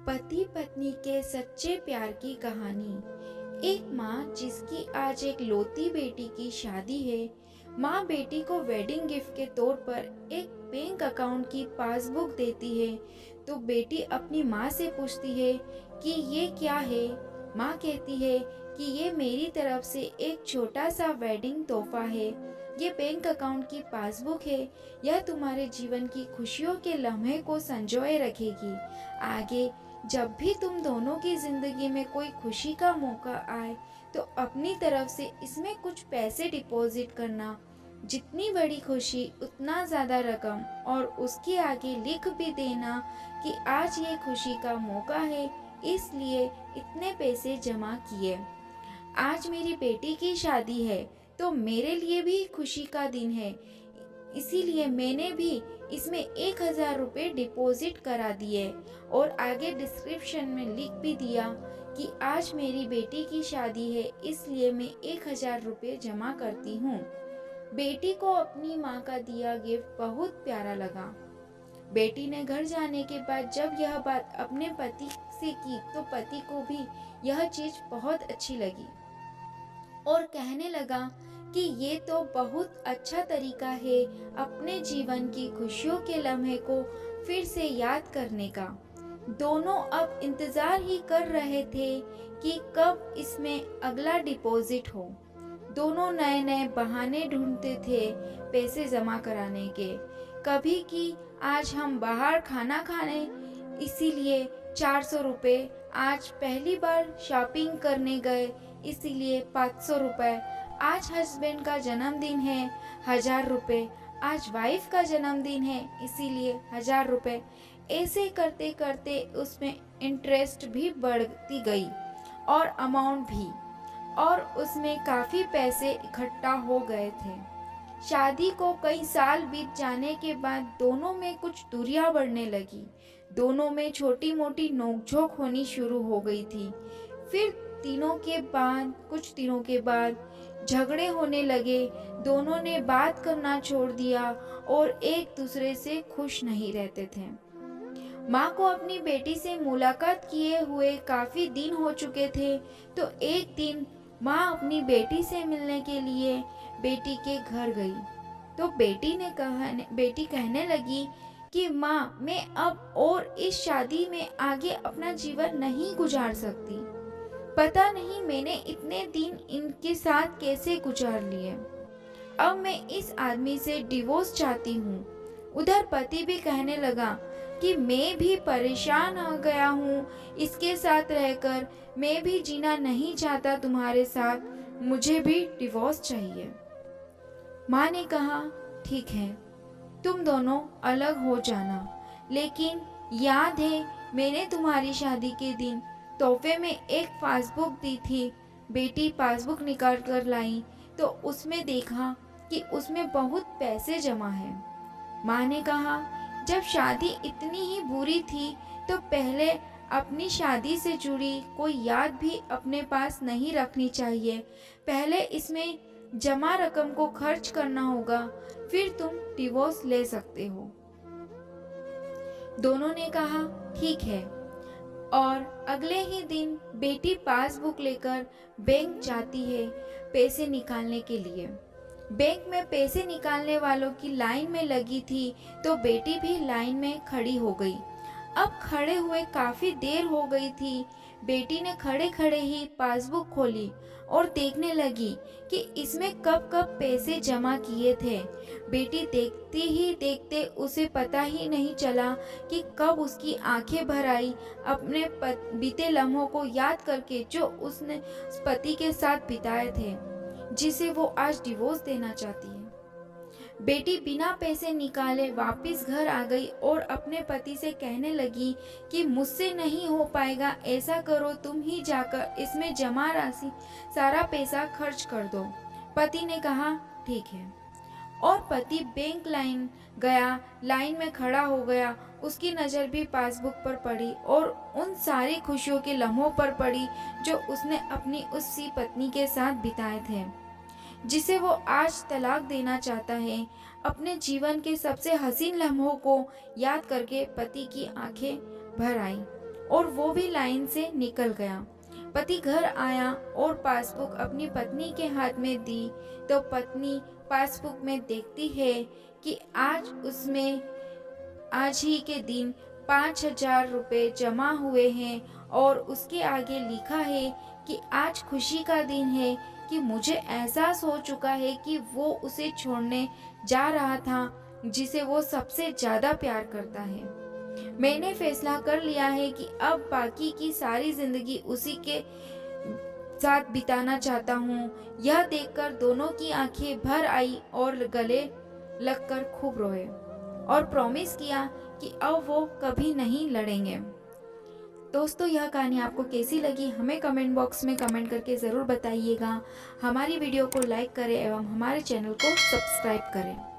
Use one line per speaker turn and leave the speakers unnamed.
पति पत्नी के सच्चे प्यार की कहानी। एक माँ जिसकी आज एक लौती बेटी की शादी है। माँ बेटी को वेडिंग गिफ्ट के तौर पर एक बैंक अकाउंट की पासबुक देती है तो बेटी अपनी माँ से पूछती है कि ये क्या है। माँ कहती है कि ये मेरी तरफ से एक छोटा सा वेडिंग तोहफा है। ये बैंक अकाउंट की पासबुक है। यह तुम्हारे जीवन की खुशियों के लम्हे को संजोए रखेगी। आगे जब भी तुम दोनों की जिंदगी में कोई खुशी का मौका आए तो अपनी तरफ से इसमें कुछ पैसे डिपॉजिट करना। जितनी बड़ी खुशी उतना ज़्यादा रकम, और उसके आगे लिख भी देना कि आज ये खुशी का मौका है, इसलिए इतने पैसे जमा किए। आज मेरी बेटी की शादी है तो मेरे लिए भी खुशी का दिन है, इसीलिए मैंने भी इसमें 1,000 रुपये डिपॉजिट करा दिए और आगे डिस्क्रिप्शन में लिख भी दिया कि आज मेरी बेटी की शादी है, इसलिए मैं 1,000 रुपये जमा करती हूँ। बेटी को अपनी माँ का दिया गिफ्ट बहुत प्यारा लगा। बेटी ने घर जाने के बाद जब यह बात अपने पति से की तो पति को भी यह चीज बहुत अच्छी लगी और कहने लगा कि ये तो बहुत अच्छा तरीका है अपने जीवन की खुशियों के लम्हे को फिर से याद करने का। दोनों अब इंतजार ही कर रहे थे कि कब इसमें अगला डिपॉजिट हो। दोनों नए नए बहाने ढूंढते थे पैसे जमा कराने के। कभी कि आज हम बाहर खाना खाने, इसीलिए 400 रुपये। आज पहली बार शॉपिंग करने गए, इसीलिए 500 रुपये। आज हस्बैंड का जन्मदिन है, 1,000 रुपये। आज वाइफ का जन्मदिन है, इसीलिए 1,000 रुपये। ऐसे करते करते उसमें इंटरेस्ट भी बढ़ती गई और अमाउंट भी, और उसमें काफ़ी पैसे इकट्ठा हो गए थे। शादी को कई साल बीत जाने के बाद दोनों में कुछ दूरियां बढ़ने लगी। दोनों में छोटी मोटी नोकझोंक होनी शुरू हो गई थी। फिर कुछ दिनों के बाद झगड़े होने लगे। दोनों ने बात करना छोड़ दिया और एक दूसरे से खुश नहीं रहते थे। माँ को अपनी बेटी से मुलाकात किए हुए काफी दिन हो चुके थे, तो एक दिन माँ अपनी बेटी से मिलने के लिए बेटी के घर गई तो बेटी कहने लगी कि माँ, मैं अब और इस शादी में आगे अपना जीवन नहीं गुजार सकती। पता नहीं मैंने इतने दिन इनके साथ कैसे गुजार लिए। अब मैं इस आदमी से डिवोर्स चाहती हूँ। उधर पति भी कहने लगा कि मैं भी परेशान हो गया हूँ इसके साथ रहकर। मैं भी जीना नहीं चाहता तुम्हारे साथ, मुझे भी डिवोर्स चाहिए। माँ ने कहा, ठीक है, तुम दोनों अलग हो जाना, लेकिन याद है मैंने तुम्हारी शादी के दिन तोहफे में एक पासबुक दी थी। बेटी पासबुक निकाल कर लाई तो उसमें देखा कि उसमें बहुत पैसे जमा हैं। माँ ने कहा, जब शादी इतनी ही बुरी थी तो पहले अपनी शादी से जुड़ी कोई याद भी अपने पास नहीं रखनी चाहिए। पहले इसमें जमा रकम को खर्च करना होगा, फिर तुम डिवोर्स ले सकते हो। दोनों ने कहा, ठीक है। और अगले ही दिन बेटी पासबुक लेकर बैंक जाती है पैसे निकालने के लिए। बैंक में पैसे निकालने वालों की लाइन में लगी थी तो बेटी भी लाइन में खड़ी हो गई। अब खड़े हुए काफी देर हो गई थी। बेटी ने खड़े खड़े ही पासबुक खोली और देखने लगी कि इसमें कब कब पैसे जमा किए थे। बेटी देखते ही देखते उसे पता ही नहीं चला कि कब उसकी आंखें भर आई अपने बीते लम्हों को याद करके जो उसने पति के साथ बिताए थे, जिसे वो आज डिवोर्स देना चाहती है। बेटी बिना पैसे निकाले वापस घर आ गई और अपने पति से कहने लगी कि मुझसे नहीं हो पाएगा, ऐसा करो तुम ही जाकर इसमें जमा राशि सारा पैसा खर्च कर दो। पति ने कहा, ठीक है। और पति बैंक लाइन में खड़ा हो गया। उसकी नज़र भी पासबुक पर पड़ी और उन सारी खुशियों के लम्हों पर पड़ी जो उसने अपनी उसी पत्नी के साथ बिताए थे, जिसे वो आज तलाक देना चाहता है। अपने जीवन के सबसे हसीन लम्हों को याद करके पति की आंखें भर आई और वो भी लाइन से निकल गया। पति घर आया और पासबुक अपनी पत्नी के हाथ में दी तो पत्नी पासबुक में देखती है कि आज ही के दिन 5,000 रुपये जमा हुए हैं और उसके आगे लिखा है कि आज खुशी का दिन है कि मुझे एहसास हो चुका है कि वो उसे छोड़ने जा रहा था जिसे वो सबसे ज़्यादा प्यार करता है। मैंने फैसला कर लिया है कि अब बाकी की सारी जिंदगी उसी के साथ बिताना चाहता हूँ। यह देखकर दोनों की आंखें भर आई और गले लगकर खूब रोए और प्रॉमिस किया कि अब वो कभी नहीं लड़ेंगे। दोस्तों, यह कहानी आपको कैसी लगी हमें कमेंट बॉक्स में कमेंट करके ज़रूर बताइएगा। हमारी वीडियो को लाइक करें एवं हमारे चैनल को सब्सक्राइब करें।